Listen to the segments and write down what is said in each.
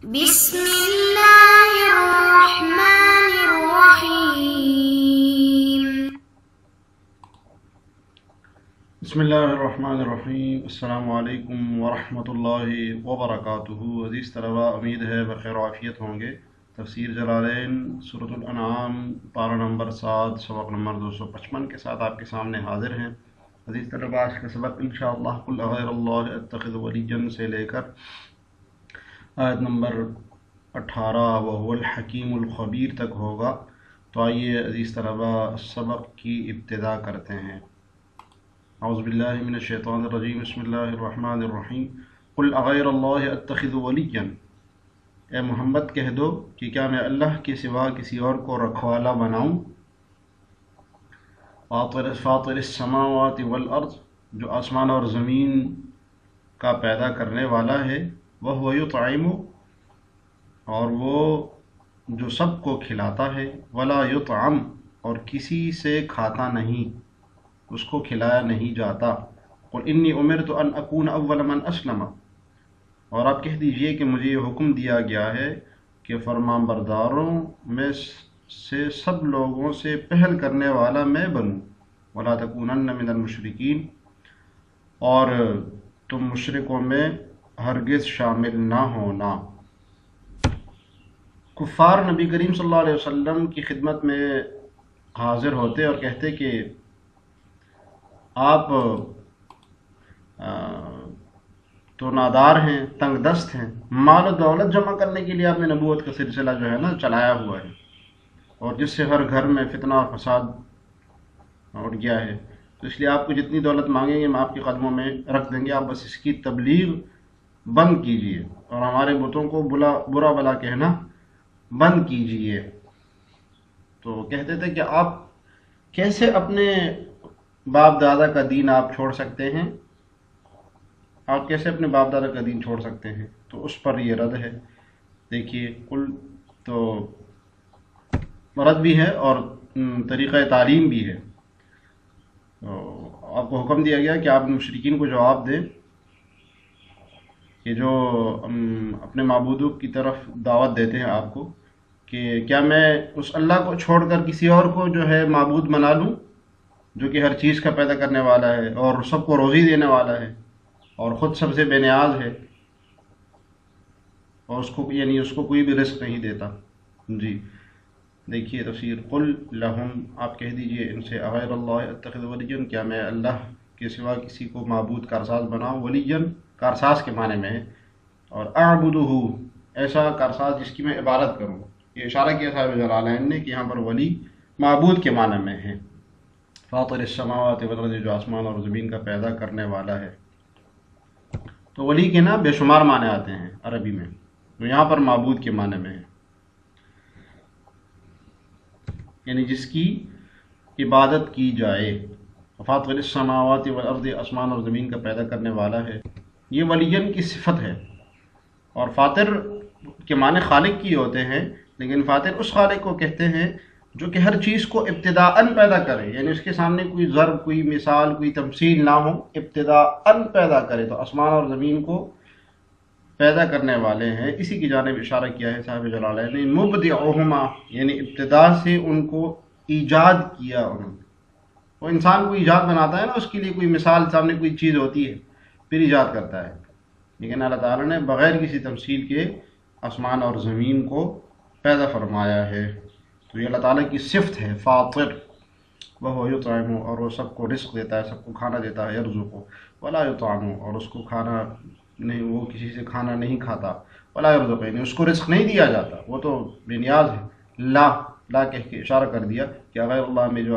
بسم اللہ الرحمن الرحیم۔ بسم اللہ الرحمن الرحیم۔ السلام علیکم ورحمۃ اللہ وبرکاتہ۔ عزیز طلباء، امید ہے بخیر و عافیت ہوں گے۔ تفسیر جلالین سورۃ الانعام پارہ نمبر 7 سبق نمبر 255 کے ساتھ آپ کے سامنے حاضر ہیں۔ عزیز طلباء، آج کا سبق انشاءاللہ قل اغیر اللہ اتخذ ولیًا سے لے کر آیت نمبر 18 وهو الحکیم الخبیر تک ہوگا۔ تو آئیے عزیز طلباء سبق کی ابتدا کرتے ہیں۔ اعوذ باللہ من الشیطان الرجیم، بسم اللہ الرحمن الرحیم۔ قل اغیر اللہ اتخذ ولیًا، اے محمد کہہ دو کہ کیا میں اللہ کے سوا کسی اور کو رکھوالا بناؤں؟ فاطر السماوات والارض، جو آسمان اور زمین کا پیدا کرنے والا ہے، وہو یطعم، اور وہ جو سب کو کھلاتا ہے، ولا یطعم، اور کسی سے کھاتا نہیں، اس کو کھلایا نہیں جاتا۔ قل انی امرت ان اکون اول من اسلم، اور آپ کہہ دیجئے کہ مجھے یہ حکم دیا گیا ہے کہ فرمان برداروں میں سے سب لوگوں سے پہل کرنے والا میں بنوں۔ ولا تکونن من المشرکین، اور تم مشرکوں میں ہرگز شامل نہ ہونا۔ کفار نبی کریم صلی اللہ علیہ وسلم کی خدمت میں حاضر ہوتے اور کہتے کہ آپ تو نادار ہیں، تنگ دست ہیں، مال و دولت جمع کرنے کے لیے آپ نے نبوت کا سلسلہ جو ہے نا چلایا ہوا ہے، اور جس سے ہر گھر میں فتنہ اور فساد اٹھ گیا ہے، تو اس لیے آپ کو جتنی دولت مانگیں گے ہم آپ کے قدموں میں رکھ دیں گے، آپ بس اس کی تبلیغ بند کیجئے اور ہمارے بتوں کو برا بلا کہنا بند کیجئے۔ تو کہتے تھے کہ آپ کیسے اپنے باپ دادا کا دین آپ چھوڑ سکتے ہیں، آپ کیسے اپنے باپ دادا کا دین چھوڑ سکتے ہیں؟ تو اس پر یہ رد ہے۔ دیکھیے، کل تو رد بھی ہے اور طریقہ تعلیم بھی ہے۔ تو آپ کو حکم دیا گیا کہ آپ مشرکین کو جواب دیں کہ جو اپنے معبودوں کی طرف دعوت دیتے ہیں آپ کو، کہ کیا میں اس اللہ کو چھوڑ کر کسی اور کو جو ہے معبود بنا لوں، جو کہ ہر چیز کا پیدا کرنے والا ہے اور سب کو روزی دینے والا ہے اور خود سب سے بے نیاز ہے، اور اس کو کوئی بھی رزق نہیں دیتا۔ جی دیکھیے تفسیر، قل لہم، آپ کہہ دیجئے ان سے، اغیر اللہ اتخذ ولیًا، کیا میں اللہ کے سوا کسی کو معبود کارساز بناؤں؟ ولیًا کارساز کے معنی میں ہے، اور اعبدہ، ایسا کارساز جس کی میں عبادت کروں۔ یہ اشارہ کیا صاحب جلالین نے کہ یہاں پر ولی معبود کے معنی میں ہے۔ فاطر السماوات والارض، جو آسمان اور زمین کا پیدا کرنے والا ہے۔ تو ولی کے نا بے شمار معنی آتے ہیں عربی میں، تو یہاں پر معبود کے معنی میں ہے، یعنی جس کی عبادت کی جائے۔ فاطر السماوات والارض، آسمان اور زمین کا پیدا کرنے والا ہے، یہ ولیًا کی صفت ہے۔ اور فاطر کے معنی خالق کی ہوتے ہیں، لیکن فاطر اس خالق کو کہتے ہیں جو کہ ہر چیز کو ابتداءً پیدا کرے، یعنی اس کے سامنے کوئی ضرب، کوئی مثال، کوئی تمثیل نہ ہو، ابتداءً پیدا کرے۔ تو آسمان اور زمین کو پیدا کرنے والے ہیں، اسی کی جانب اشارہ کیا ہے صاحب جلالین نے، مبدعہما، یعنی ابتدا سے ان کو ایجاد کیا انہوں نے۔ وہ انسان کو ایجاد بناتا ہے نا، اس کے لیے کوئی مثال، سامنے کوئی چیز ہوتی ہے، پھر ایجاد کرتا ہے، لیکن اللہ تعالیٰ نے بغیر کسی تمثیل کے آسمان اور زمین کو پیدا فرمایا ہے۔ تو یہ اللہ تعالیٰ کی صفت ہے، فاطر، وہو یطعم، اور وہ سب کو رزق دیتا ہے، سب کو کھانا دیتا ہے، یرزق، ولا یطعم، اور اس کو کھانا نہیں، وہ کسی سے کھانا نہیں کھاتا، ولا یرزق، یعنی اس کو رزق نہیں دیا جاتا، وہ تو بے نیاز ہے۔ لا کہہ کے اشارہ کر دیا کہ غیر اللہ میں جو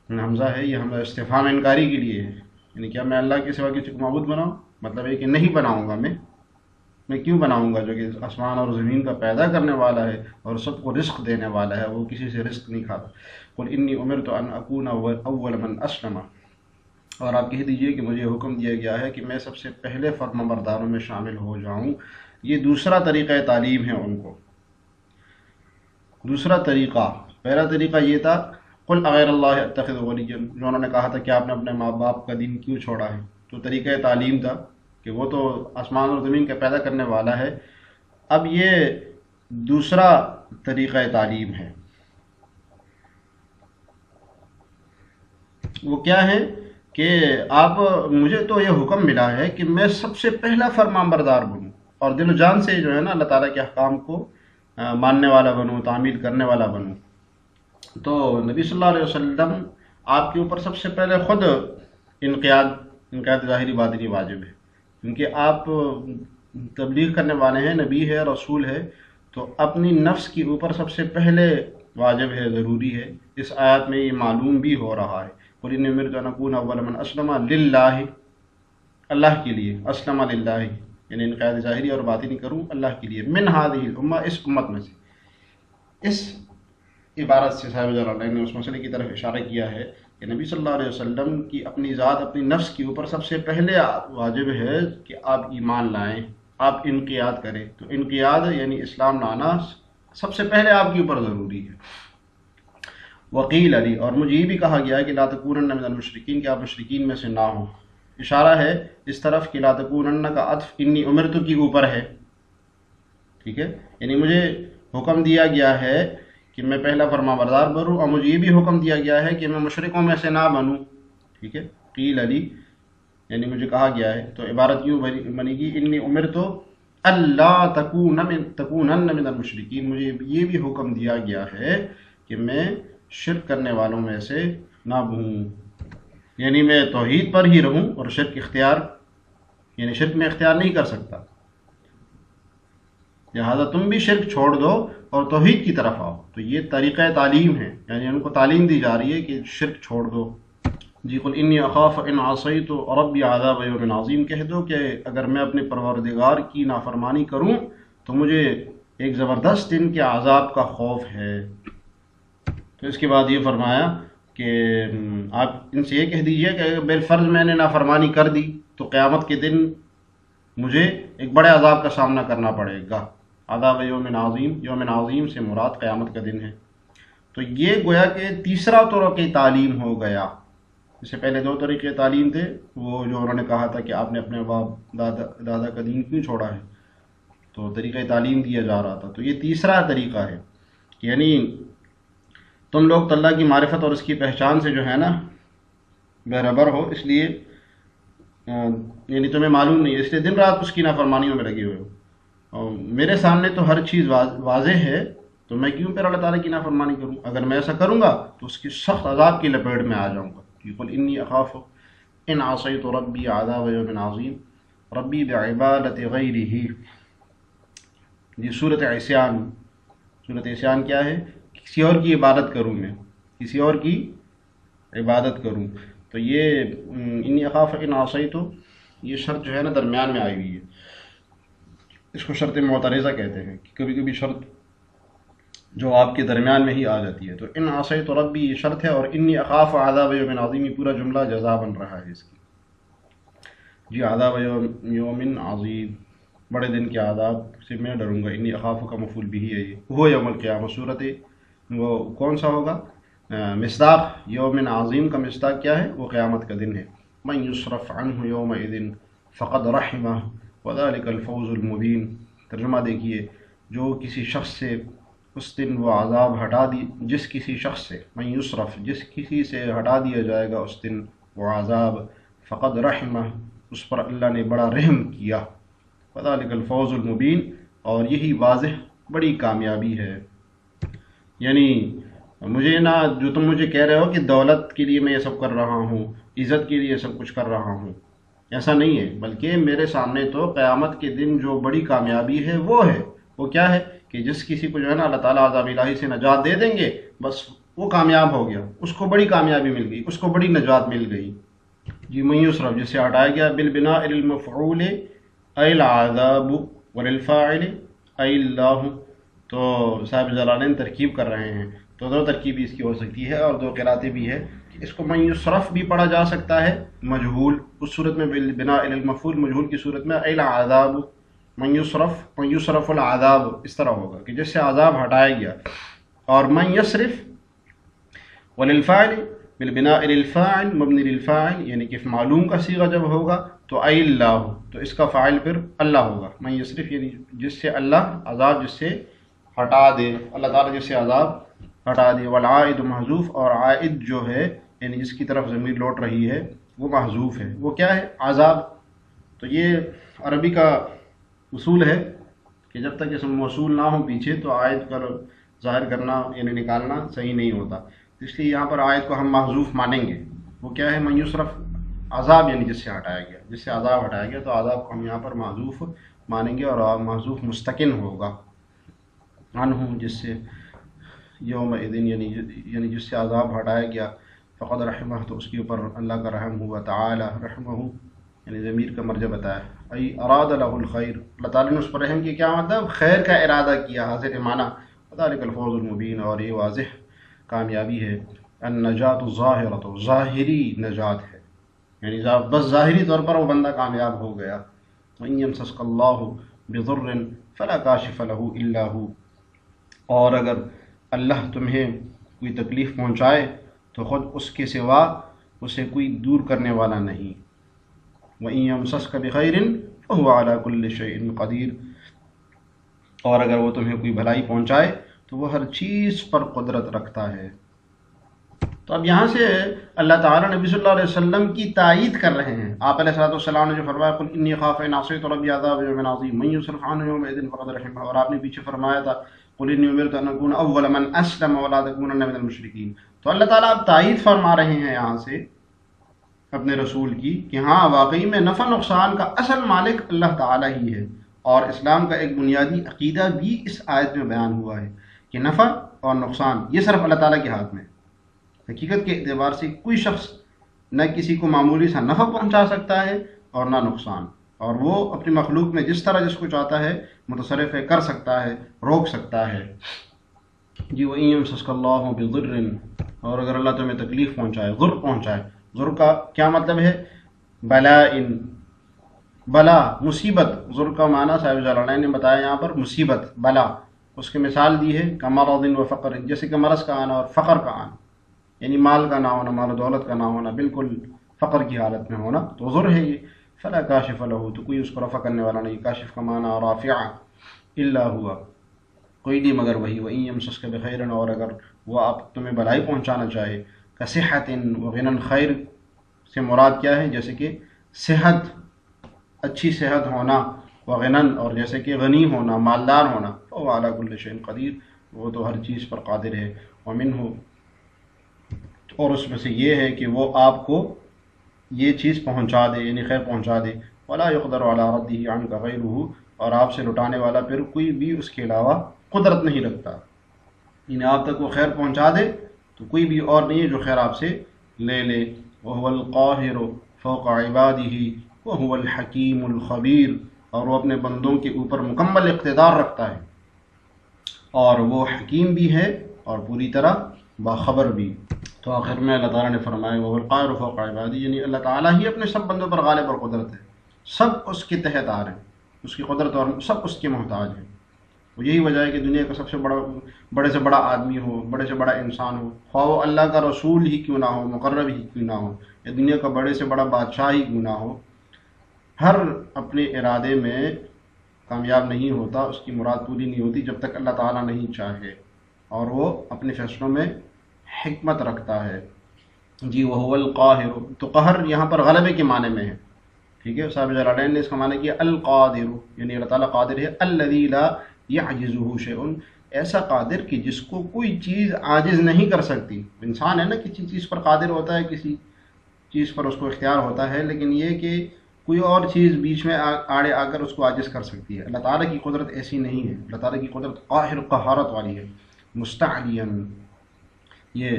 حمزہ ہے یہ حمزہ استفہام انکاری کے لیے ہے، یعنی کیا میں اللہ کے سوا کسی کو معبود بناؤں؟ مطلب ہے کہ نہیں بناؤں گا، میں کیوں بناؤں گا جو کہ آسمان اور زمین کا پیدا کرنے والا ہے اور سب کو رزق دینے والا ہے، وہ کسی سے رزق نہیں کھاتا۔ قل انی امرت ان اکون اول من اسلم، اور آپ کہہ دیجئے کہ مجھے حکم دیا گیا ہے کہ میں سب سے پہلے فرمانبرداروں میں شامل ہو جاؤں۔ یہ دوسرا طریقہ تعلیم ہے ان کو۔ دوسرا طریقہ، پہلا طریقہ یہ تھا قل اغیر اللہ اتخذ ولیًا، جو انہوں نے کہا تھا کہ آپ نے اپنے ماں باپ کا دین کیوں چھوڑا ہے، تو طریقہ تعلیم تھا کہ وہ تو آسمان اور زمین کا پیدا کرنے والا ہے، اب یہ دوسرا طریقہ تعلیم ہے، وہ کیا ہے کہ آپ مجھے تو یہ حکم ملا ہے کہ میں سب سے پہلا فرمان بردار بنوں اور دل و جان سے جو ہے نا اللہ تعالیٰ کے احکام کو ماننے والا بنوں، تعمیل کرنے والا بنوں۔ تو نبی صلی اللہ علیہ وسلم آپ کے اوپر سب سے پہلے خود انقیاد ظاہری باطنی واجب ہے، کیونکہ آپ تبلیغ کرنے والے ہیں، نبی ہے، رسول ہے، تو اپنی نفس کے اوپر سب سے پہلے واجب ہے، ضروری ہے۔ اس آیات میں یہ معلوم بھی ہو رہا ہے، قُلْ إِنِّي أُمِرْتُ أَنْ أَكُونَ أَوَّلَ مَنْ أَسْلَمَ لِلَّهِ، اللہ کے لیے، اسلم للہ، یعنی انقیاد ظاہری اور باطنی کروں اللہ کے لیے، من هذه الامہ، اس امت میں سے۔ اس عبارت سے صاحب جلالہ نے اس مسئلے کی طرف اشارہ کیا ہے کہ نبی صلی اللہ علیہ وسلم کی اپنی ذات، اپنی نفس کے اوپر سب سے پہلے واجب ہے کہ آپ ایمان لائیں، آپ انقیاد کریں۔ تو انقیاد یعنی اسلام لانا سب سے پہلے آپ کے اوپر ضروری ہے۔ وقیل علی، اور مجھے یہ بھی کہا گیا ہے کہ لا تکونن من المشرکین، کہ آپ مشرکین میں سے نہ ہوں۔ اشارہ ہے اس طرف کہ لا تکونن کا عطف انی امرت کے اوپر ہے، ٹھیک ہے، یعنی مجھے حکم دیا گیا ہے کہ میں پہلا فرما بردار بنوں، اور مجھے یہ بھی حکم دیا گیا ہے کہ میں مشرکوں میں سے نہ بنوں، ٹھیک ہے۔ قیل علی یعنی مجھے کہا گیا ہے، تو عبارت یوں بنے گی انی امرت اللہ تکونن من المشرکین، مجھے یہ بھی حکم دیا گیا ہے کہ میں شرک کرنے والوں میں سے نہ ہوں، یعنی میں توحید پر ہی رہوں اور شرک میں اختیار نہیں کر سکتا، لہذا تم بھی شرک چھوڑ دو اور توحید کی طرف آؤ۔ تو یہ طریقہ تعلیم ہے، یعنی ان کو تعلیم دی جا رہی ہے کہ شرک چھوڑ دو۔ جی قل انی اخاف ان عصیت ربی عذاب یوم عظیم، کہہ دو کہ اگر میں اپنے پروردگار کی نافرمانی کروں تو مجھے ایک زبردست دن کے عذاب کا خوف ہے۔ تو اس کے بعد یہ فرمایا کہ آپ ان سے یہ کہہ دیجئے کہ اگر بالفرض میں نے نافرمانی کر دی تو قیامت کے دن مجھے ایک بڑے عذاب کا سامنا کرنا پڑے گا۔ عذاب یوم عظیم، یوم عظیم سے مراد قیامت کا دن ہے۔ تو یہ گویا کہ تیسرا طریقہ تعلیم ہو گیا۔ اس سے پہلے دو طریقے تعلیم تھے، وہ جو انہوں نے کہا تھا کہ آپ نے اپنے باپ دادا کا دین کیوں چھوڑا ہے، تو طریقہ تعلیم دیا جا رہا تھا۔ تو یہ تیسرا طریقہ ہے، یعنی تم لوگ تو اللہ کی معرفت اور اس کی پہچان سے جو ہے نا برابر ہو، اس لیے یعنی تمہیں معلوم نہیں ہے، اس لیے دن رات اس کی نافرمانیوں میں لگے ہوئے ہو، اور میرے سامنے تو ہر چیز واضح ہے، تو میں کیوں پھر اللہ تعالیٰ کی نافرمانی کروں؟ اگر میں ایسا کروں گا تو اس کی سخت عذاب کی لپیٹ میں آ جاؤں گا۔ قل انی اخاف ان عصیت ربی عذاب یوم عظیم ربی بعبادت غیرہ۔ یہ صورت عصیان کیا ہے؟ کسی اور کی عبادت کروں، میں کسی اور کی عبادت کروں۔ تو یہ انی اخاف ان عصیت، یہ شرط جو ہے نا درمیان میں آئی ہوئی ہے، اس کو شرط معترضہ کہتے ہیں، کہ کبھی کبھی شرط جو آپ کے درمیان میں ہی آ جاتی ہے۔ تو ان عصیت ربی یہ شرط ہے، اور انی اخاف عذاب یوم عظیم یہ پورا جملہ جزا بن رہا ہے اس کی۔ جی عذاب یوم عظیم، بڑے دن کے عذاب سے میں ڈروں گا۔ انی اخاف کا مفعول بھی ہے، یہ وہ یوم القیامہ، صورت وہ کون سا ہوگا؟ مصداق یوم عظیم کا مصداق کیا ہے؟ وہ قیامت کا دن ہے۔ من یصرف عنہ یومئذ فقد رحمہ وذلک الفوز المبین۔ ترجمہ دیکھیے، جو کسی شخص سے اس دن وہ عذاب ہٹا دی، جس کسی شخص سے، من یصرف جس کسی سے ہٹا دیا جائے گا اس دن وہ عذاب، فقد رحمہ اس پر اللہ نے بڑا رحم کیا، وذلک الفوز المبین اور یہی واضح بڑی کامیابی ہے۔ یعنی مجھے نہ جو تم مجھے کہہ رہے ہو کہ دولت کے لیے میں یہ سب کر رہا ہوں، عزت کے لیے سب کچھ کر رہا ہوں، ایسا نہیں ہے، بلکہ میرے سامنے تو قیامت کے دن جو بڑی کامیابی ہے وہ ہے، وہ کیا ہے کہ جس کسی کو جو ہے نا اللہ تعالیٰ عذاب الہی سے نجات دے دیں گے، بس وہ کامیاب ہو گیا، اس کو بڑی کامیابی مل گئی، اس کو بڑی نجات مل گئی۔ جی من یصرف جس سے ہٹایا گیا، بالبناء للمفعول ای العذاب وللفاعل ای اللہ۔ تو صاحب جلالین ترکیب کر رہے ہیں، تو دو ترکیب اس کی ہو سکتی ہے، اور دو قراتیں بھی ہے کہ اس کو من یصرف بھی پڑھا جا سکتا ہے مجہول، اس صورت میں بالبناء للمفعول مجہول کی صورت میں ای العذاب، من یصرف العذاب اس طرح ہوگا کہ جس سے عذاب ہٹایا گیا، اور من یصرف وللفاعل بالبناء للفاعل مبنی للفاعل، یعنی کہ معلوم کا صیغہ جب ہوگا تو ای اللہ، تو اس کا فاعل پھر اللہ ہوگا. من یصرف یعنی جس سے اللہ عذاب جس سے ہٹا دے، اللہ تعالیٰ جس سے عذاب ہٹا دے. والعائد محذوف، اور عائد جو ہے یعنی جس کی طرف ضمیر لوٹ رہی ہے وہ محذوف ہے. وہ کیا ہے؟ عذاب. تو یہ عربی کا اصول ہے کہ جب تک اسم موصول نہ ہو پیچھے تو عائد کا ظاہر کرنا یعنی نکالنا صحیح نہیں ہوتا. اس لیے یہاں پر عائد کو ہم محذوف مانیں گے. وہ کیا ہے؟ من یصرف عذاب یعنی جس سے ہٹایا گیا، جس سے عذاب ہٹایا گیا، تو عذاب کو ہم یہاں پر محذوف مانیں گے، اور محذوف مستقن ہوگا. عنہ جس سے یوم اذن یعنی جس سے عذاب ہٹایا گیا. فقد رحمہ تو اس کے اوپر اللہ کا رحم ہوا. تعالی رحمہ یعنی ضمیر کا مرجع بتایا. ای اراد له الخیر، اللہ تعالیٰ نے اس پر رحم کیا. کیا مطلب؟ خیر کا ارادہ کیا. حاضر معنی وذلک الفوز المبین، اور یہ واضح کامیابی ہے. النجات الظاہرۃ، ظاہری نجات ہے، یعنی بس ظاہری طور پر وہ بندہ کامیاب ہو گیا. وَإِن يَمْسَسْكَ اللَّهُ بِضُرٍّ فَلَا كَاشِفَ لَهُ إِلَّا هُوَ، اور اگر اللہ تمہیں کوئی تکلیف پہنچائے تو خود اس کے سوا اسے کوئی دور کرنے والا نہیں. وَإِن يَمْسَسْكَ بِخَيْرٍ فَهُوَ عَلَى كُلِّ شَيْءٍ قَدِيرٌ، اور اگر وہ تمہیں کوئی بھلائی پہنچائے تو وہ ہر چیز پر قدرت رکھتا ہے. تو اب یہاں سے اللہ تعالیٰ نبی صلی اللہ علیہ وسلم کی تائید کر رہے ہیں. آپ علیہ الصلوۃ والسلام نے جو فرمایا قل انی اخاف ان عصیت ربی عذاب یوم عظیم من یصرف عنہ یومئذ فقد رحمہ، اور آپ نے پیچھے فرمایا تھا قل انی امرت ان اکون اول من اسلم ولا تکونن من المشرکین. تو اللہ تعالیٰ اب تائید فرما رہے ہیں یہاں سے اپنے رسول کی کہ ہاں واقعی میں نفع نقصان کا اصل مالک اللہ تعالیٰ ہی ہے. اور اسلام کا ایک بنیادی عقیدہ بھی اس آیت میں بیان ہوا ہے کہ نفع اور نقصان یہ صرف اللہ تعالیٰ کے ہاتھ میں. حقیقت کے اعتبار سے کوئی شخص نہ کسی کو معمولی سا نفع پہنچا سکتا ہے اور نہ نقصان، اور وہ اپنی مخلوق میں جس طرح جس کو چاہتا ہے متصرف کر سکتا ہے، روک سکتا ہے. جی وَإِن يَمْسَسْكَ اللَّهُ بِضُرٍّ، اور اگر اللہ تمہیں تکلیف پہنچائے، ضر پہنچائے. ضر کا کیا مطلب ہے؟ بلا مصیبت. ضر کا معنی صاحب جلالین نے بتایا یہاں پر مصیبت، بلا. اس کی مثال دی ہے کمرض و فقر، جیسے کہ مرض کا آنا اور فقر کا آنا، یعنی مال کا نہ ہونا، مال و دولت کا نہ ہونا، بالکل فقر کی حالت میں ہونا، تو ضر ہے یہ. فلا کاشف لہ، تو کوئی اس کو رفع کرنے والا نہیں. کاشف کا معنی رافع، الا ہوا، کوئی نہیں مگر وہی. وَإِن يَمْسَسْكَ بِخَيْرٍ، اور اگر وہ آپ تمہیں بھلائی پہنچانا چاہے. كَصِحَّةٍ وَغِنًى، خیر سے مراد کیا ہے؟ جیسے کہ صحت، اچھی صحت ہونا، وغنن، اور جیسے کہ غنی ہونا، مالدار ہونا. فَهُوَ عَلَى كُلِّ شَيْءٍ قَدِيرٌ، وہ تو ہر چیز پر قادر ہے. وَمِنْهُ، اور اس میں سے یہ ہے کہ وہ آپ کو یہ چیز پہنچا دے، یعنی خیر پہنچا دے. وَلَا يُقْدَرُ عَلَى رَدِّهِ عَنْكَ غَيْرُهُ، اور آپ سے لٹانے والا پھر کوئی بھی اس کے علاوہ قدرت نہیں رکھتا. یعنی آپ تک وہ خیر پہنچا دے تو کوئی بھی اور نہیں ہے جو خیر آپ سے لے لے. وَهُوَ الْقَاهِرُ فَوْقَ عِبَادِهِ وَهُوَ الْحَكِيمُ الْخَبِيرُ، اور وہ اپنے بندوں کے اوپر مکمل اقتدار رکھتا ہے، اور وہ حکیم بھی ہے اور پوری طرح باخبر بھی. تو آخر میں اللہ تعالیٰ نے فرمایا وَهُوَ الْقَاهِرُ فَوْقَ عِبَادِهِ، یعنی اللہ تعالیٰ ہی اپنے سب بندوں پر غالب اور قدرت ہے، سب اس کے تحت آ رہے ہیں، اس کی قدرت اور سب اس کے محتاج ہیں. وہ یہی وجہ ہے کہ دنیا کا سب سے بڑے سے بڑا آدمی ہو، بڑے سے بڑا انسان ہو، خواہ وہ اللہ کا رسول ہی کیوں نہ ہو، مقرب ہی کیوں نہ ہو، یا دنیا کا بڑے سے بڑا بادشاہ ہی کیوں نہ ہو، ہر اپنے ارادے میں کامیاب نہیں ہوتا، اس کی مراد پوری نہیں ہوتی جب تک اللہ تعالیٰ نہیں چاہے، اور وہ اپنے فیصلوں میں حکمت رکھتا ہے. جی وَهُوَ الْقَاهِرُ، تو قہر یہاں پر غلبے کے معنی میں ہے. ٹھیک ہے، صاحب جلالین نے اس کا معنی کیا القادر، یعنی اللہ تعالیٰ قادر ہے. الذی لا یعجزہ شیء، ایسا قادر کہ جس کو کوئی چیز عاجز نہیں کر سکتی. انسان ہے نا، کسی چیز پر قادر ہوتا ہے، کسی چیز پر اس کو اختیار ہوتا ہے، لیکن یہ کہ کوئی اور چیز بیچ میں آڑے آ کر اس کو عاجز کر سکتی ہے. اللہ تعالیٰ کی قدرت ایسی نہیں ہے. اللہ تعالیٰ کی قدرت قاہر قہارت والی ہے. مستعلین، یہ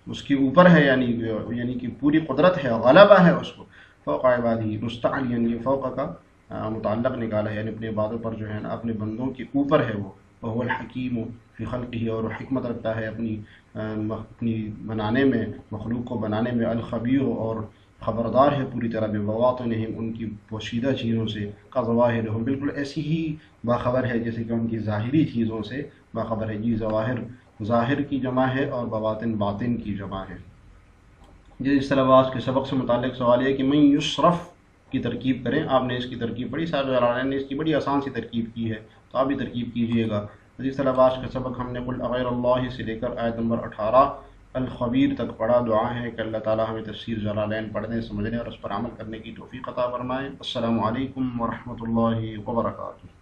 اس کے اوپر ہے، یعنی کہ پوری قدرت ہے، غلبہ ہے اس کو. فوق عبادی، مستعلین، یہ فوق کا متعلق نکالا ہے، یعنی اپنے عبادوں پر جو ہے نا، اپنے بندوں کے اوپر ہے وہ. وهو الحکیم فی خلقہ، اور حکمت رکھتا ہے اپنی بنانے میں، مخلوق کو بنانے میں. الخبیر، اور خبردار ہے پوری طرح بمواطنہم، ان کی پوشیدہ چیزوں سے. کظواہرہم، بالکل ایسی ہی باخبر ہے جیسے کہ ان کی ظاہری چیزوں سے باخبر ہے. جی ظواہر ظاہر کی جمع ہے اور بواطن باطن کی جمع ہے. جس طرح آج کے سبق سے متعلق سوال ہے کہ من یصرف کی ترکیب کریں. آپ نے اس کی ترکیب پڑھی، صاحب جلالین نے اس کی بڑی آسان سی ترکیب کی ہے، تو آپ بھی ترکیب کیجئے گا. عزیز طلباء، آج کا سبق ہم نے قل اغیر اللہ سے لے کر آیت نمبر 18 الخبیر تک پڑھا. دعا ہے کہ اللہ تعالی ہمیں تفسیر جلالین پڑھنے، سمجھنے اور اس پر عمل کرنے کی توفیق عطا فرمائے. السلام علیکم ورحمۃ اللہ وبرکاتہ.